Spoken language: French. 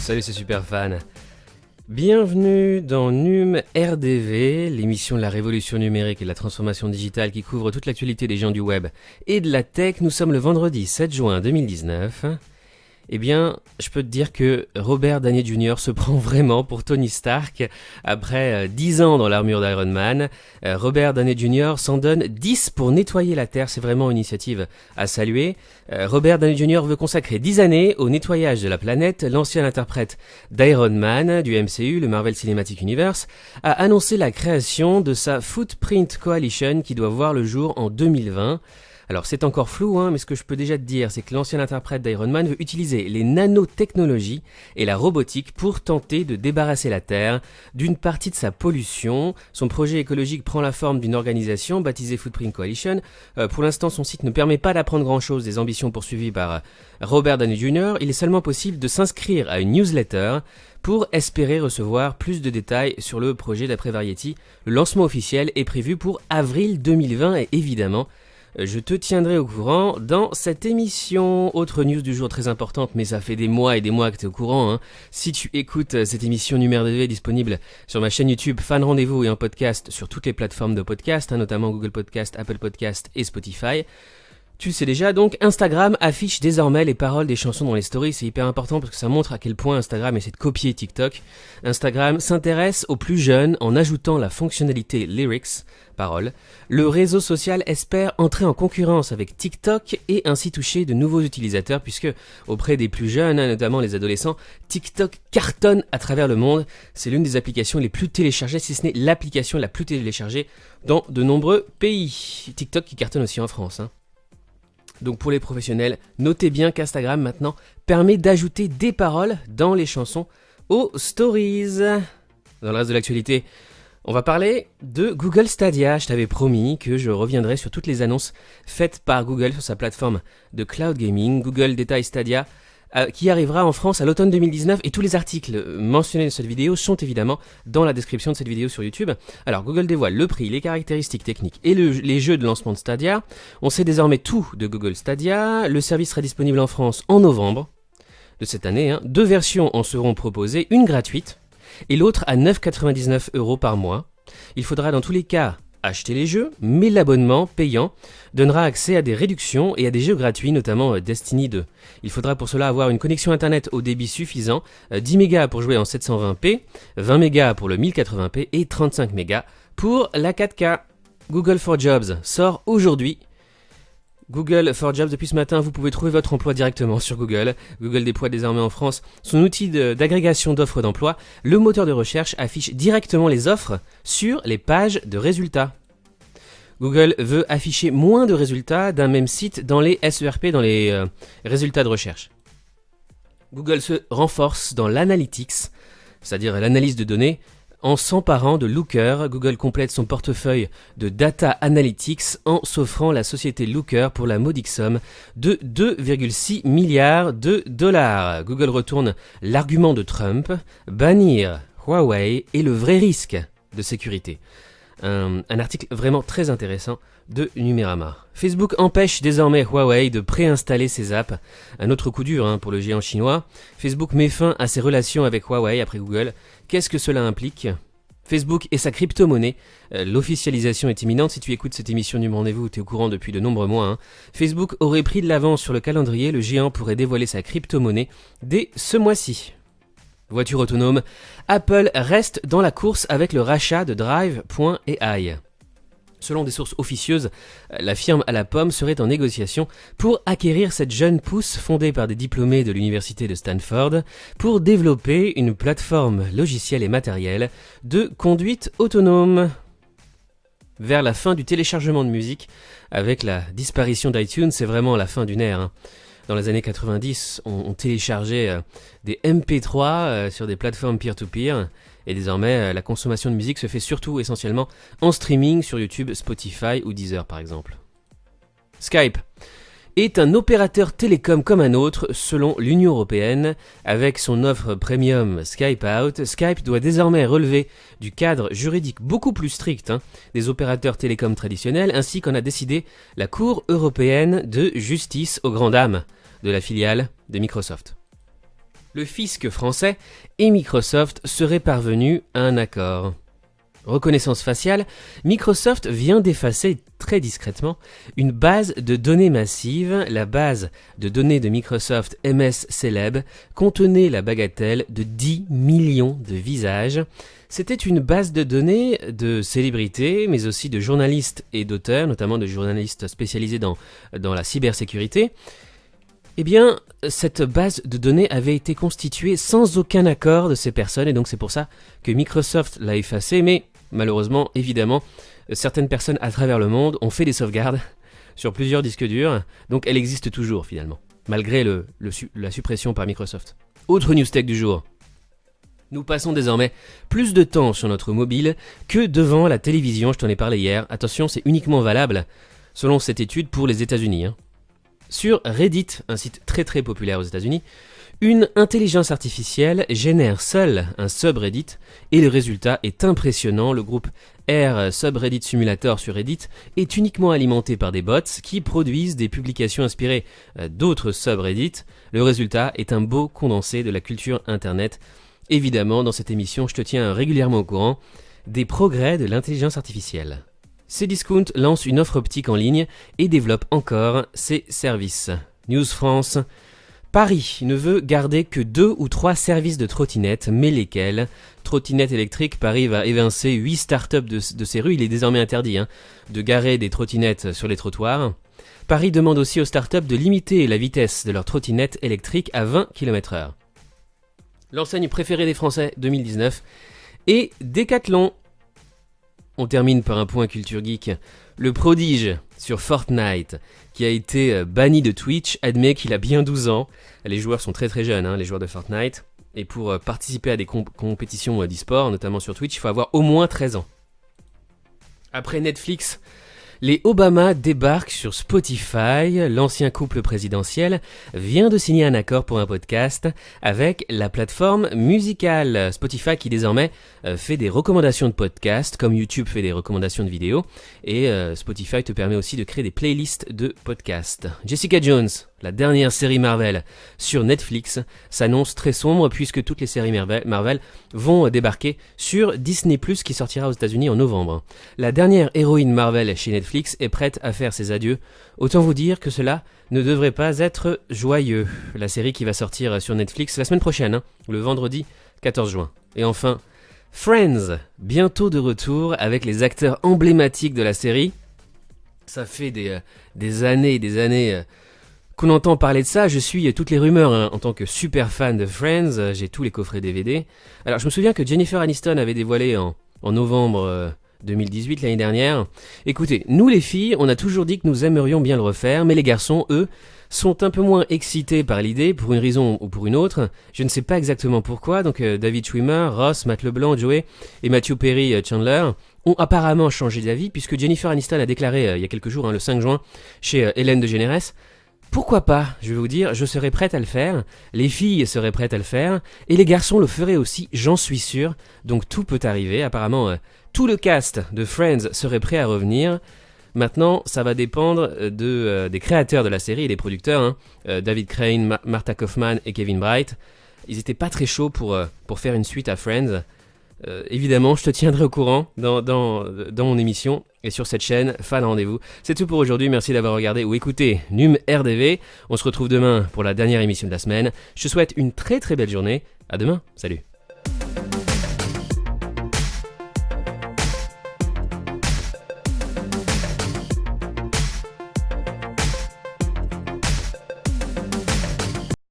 Salut, c'est Superfan. Bienvenue dans NUM RDV, l'émission de la révolution numérique et de la transformation digitale qui couvre toute l'actualité des gens du web et de la tech. Nous sommes le vendredi 7 juin 2019. Eh bien, je peux te dire que Robert Downey Jr. se prend vraiment pour Tony Stark. Après 10 ans dans l'armure d'Iron Man, Robert Downey Jr. s'en donne 10 pour nettoyer la Terre. C'est vraiment une initiative à saluer. Robert Downey Jr. veut consacrer 10 années au nettoyage de la planète. L'ancien interprète d'Iron Man du MCU, le Marvel Cinematic Universe, a annoncé la création de sa Footprint Coalition qui doit voir le jour en 2020. Alors c'est encore flou, mais ce que je peux déjà te dire, c'est que l'ancien interprète d'Iron Man veut utiliser les nanotechnologies et la robotique pour tenter de débarrasser la Terre d'une partie de sa pollution. Son projet écologique prend la forme d'une organisation baptisée Footprint Coalition. Pour l'instant, son site ne permet pas d'apprendre grand-chose des ambitions poursuivies par Robert Downey Jr. Il est seulement possible de s'inscrire à une newsletter pour espérer recevoir plus de détails sur le projet d'après Variety. Le lancement officiel est prévu pour avril 2020 et évidemment, je te tiendrai au courant dans cette émission. Autre news du jour très importante, mais ça fait des mois et des mois que tu es au courant. Si tu écoutes cette émission Numéro DV disponible sur ma chaîne YouTube Fan Rendez-vous et en podcast sur toutes les plateformes de podcast, notamment Google Podcast, Apple Podcast et Spotify. Tu le sais déjà, donc Instagram affiche désormais les paroles des chansons dans les stories. C'est hyper important parce que ça montre à quel point Instagram essaie de copier TikTok. Instagram s'intéresse aux plus jeunes en ajoutant la fonctionnalité Lyrics, paroles. Le réseau social espère entrer en concurrence avec TikTok et ainsi toucher de nouveaux utilisateurs puisque auprès des plus jeunes, notamment les adolescents, TikTok cartonne à travers le monde. C'est l'une des applications les plus téléchargées, si ce n'est l'application la plus téléchargée dans de nombreux pays. TikTok qui cartonne aussi en France. Donc pour les professionnels, notez bien qu'Instagram maintenant permet d'ajouter des paroles dans les chansons aux stories. Dans le reste de l'actualité, on va parler de Google Stadia. Je t'avais promis que je reviendrais sur toutes les annonces faites par Google sur sa plateforme de cloud gaming. Google détaille Stadia qui arrivera en France à l'automne 2019 et tous les articles mentionnés dans cette vidéo sont évidemment dans la description de cette vidéo sur YouTube. Alors Google dévoile le prix, les caractéristiques techniques et les jeux de lancement de Stadia. On sait désormais tout de Google Stadia. Le service sera disponible en France en novembre de cette année. 2 versions en seront proposées, une gratuite et l'autre à 9,99 € par mois. Il faudra dans tous les cas acheter les jeux, mais l'abonnement payant donnera accès à des réductions et à des jeux gratuits, notamment Destiny 2. Il faudra pour cela avoir une connexion internet au débit suffisant, 10 mégas pour jouer en 720p, 20 mégas pour le 1080p et 35 mégas pour la 4K. Google for Jobs sort aujourd'hui. Google for Jobs, depuis ce matin, vous pouvez trouver votre emploi directement sur Google. Google déploie désormais en France son outil d'agrégation d'offres d'emploi. Le moteur de recherche affiche directement les offres sur les pages de résultats. Google veut afficher moins de résultats d'un même site dans les SERP, dans les résultats de recherche. Google se renforce dans l'analytics, c'est-à-dire l'analyse de données. En s'emparant de Looker, Google complète son portefeuille de Data Analytics en s'offrant la société Looker pour la modique somme de 2,6 milliards de dollars. Google retourne l'argument de Trump, bannir Huawei et le vrai risque de sécurité. Un article vraiment très intéressant de Numérama. Facebook empêche désormais Huawei de préinstaller ses apps. Un autre coup dur pour le géant chinois. Facebook met fin à ses relations avec Huawei après Google. Qu'est-ce que cela implique ? Facebook et sa crypto-monnaie. L'officialisation est imminente. Si tu écoutes cette émission du rendez-vous, tu es au courant depuis de nombreux mois. Facebook aurait pris de l'avance sur le calendrier. Le géant pourrait dévoiler sa crypto-monnaie dès ce mois-ci. Voiture autonome, Apple reste dans la course avec le rachat de Drive.ai. Selon des sources officieuses, la firme à la pomme serait en négociation pour acquérir cette jeune pousse fondée par des diplômés de l'université de Stanford pour développer une plateforme logicielle et matérielle de conduite autonome. Vers la fin du téléchargement de musique, avec la disparition d'iTunes, c'est vraiment la fin d'une ère. Dans les années 90, on téléchargeait des MP3 sur des plateformes peer-to-peer et désormais la consommation de musique se fait surtout essentiellement en streaming sur YouTube, Spotify ou Deezer par exemple. Skype est un opérateur télécom comme un autre selon l'Union européenne. Avec son offre premium Skype Out, Skype doit désormais relever du cadre juridique beaucoup plus strict des opérateurs télécoms traditionnels, ainsi qu'en a décidé la Cour européenne de justice aux grandes dames de la filiale de Microsoft. le fisc français et Microsoft seraient parvenus à un accord. Reconnaissance faciale, Microsoft vient d'effacer très discrètement une base de données massive. La base de données de Microsoft MS Celeb contenait la bagatelle de 10 millions de visages. C'était une base de données de célébrités, mais aussi de journalistes et d'auteurs, notamment de journalistes spécialisés dans la cybersécurité. Eh bien, cette base de données avait été constituée sans aucun accord de ces personnes, et donc c'est pour ça que Microsoft l'a effacée, mais malheureusement, évidemment, certaines personnes à travers le monde ont fait des sauvegardes sur plusieurs disques durs, donc elle existe toujours finalement, malgré la suppression par Microsoft. Autre news tech du jour. Nous passons désormais plus de temps sur notre mobile que devant la télévision, je t'en ai parlé hier. Attention, c'est uniquement valable, selon cette étude, pour les États-Unis. Sur Reddit, un site très très populaire aux États-Unis, une intelligence artificielle génère seule un subreddit et le résultat est impressionnant. Le groupe R Subreddit Simulator sur Reddit est uniquement alimenté par des bots qui produisent des publications inspirées d'autres subreddits. Le résultat est un beau condensé de la culture internet. Évidemment, dans cette émission, je te tiens régulièrement au courant des progrès de l'intelligence artificielle. Cdiscount lance une offre optique en ligne et développe encore ses services. News France. Paris ne veut garder que 2 ou 3 services de trottinettes, mais lesquels? Trottinettes électriques, Paris va évincer 8 startups de ses rues. Il est désormais interdit de garer des trottinettes sur les trottoirs. Paris demande aussi aux startups de limiter la vitesse de leurs trottinettes électriques à 20 km/h. L'enseigne préférée des Français 2019 est Decathlon. On termine par un point culture geek. Le prodige sur Fortnite, qui a été banni de Twitch, admet qu'il a bien 12 ans. Les joueurs sont très très jeunes, les joueurs de Fortnite. Et pour participer à des compétitions d'e-sport, notamment sur Twitch, il faut avoir au moins 13 ans. Après Netflix, les Obama débarquent sur Spotify. L'ancien couple présidentiel vient de signer un accord pour un podcast avec la plateforme musicale Spotify qui désormais fait des recommandations de podcasts comme YouTube fait des recommandations de vidéos et Spotify te permet aussi de créer des playlists de podcasts. Jessica Jones, la dernière série Marvel sur Netflix, s'annonce très sombre puisque toutes les séries Marvel vont débarquer sur Disney+, qui sortira aux États-Unis en novembre. La dernière héroïne Marvel chez Netflix est prête à faire ses adieux. Autant vous dire que cela ne devrait pas être joyeux. La série qui va sortir sur Netflix la semaine prochaine, le vendredi 14 juin. Et enfin, Friends, bientôt de retour avec les acteurs emblématiques de la série. Ça fait des années qu'on entend parler de ça. Je suis toutes les rumeurs en tant que super fan de Friends. J'ai tous les coffrets DVD. Alors je me souviens que Jennifer Aniston avait dévoilé en novembre 2018, l'année dernière. Écoutez, nous les filles, on a toujours dit que nous aimerions bien le refaire, mais les garçons, eux, sont un peu moins excités par l'idée, pour une raison ou pour une autre. Je ne sais pas exactement pourquoi. Donc David Schwimmer, Ross, Matt LeBlanc, Joey et Matthew Perry Chandler ont apparemment changé d'avis, puisque Jennifer Aniston a déclaré il y a quelques jours, le 5 juin, chez Ellen DeGeneres, pourquoi pas, je vais vous dire, je serais prête à le faire, les filles seraient prêtes à le faire, et les garçons le feraient aussi, j'en suis sûr, donc tout peut arriver. Apparemment, tout le cast de Friends serait prêt à revenir. Maintenant, ça va dépendre des créateurs de la série et des producteurs, David Crane, Martha Kaufman et Kevin Bright. Ils étaient pas très chauds pour faire une suite à Friends. Évidemment, je te tiendrai au courant dans mon émission et sur cette chaîne, Fan Rendez-vous. C'est tout pour aujourd'hui, merci d'avoir regardé ou écouté NUM RDV. On se retrouve demain pour la dernière émission de la semaine. Je te souhaite une très très belle journée. À demain, salut.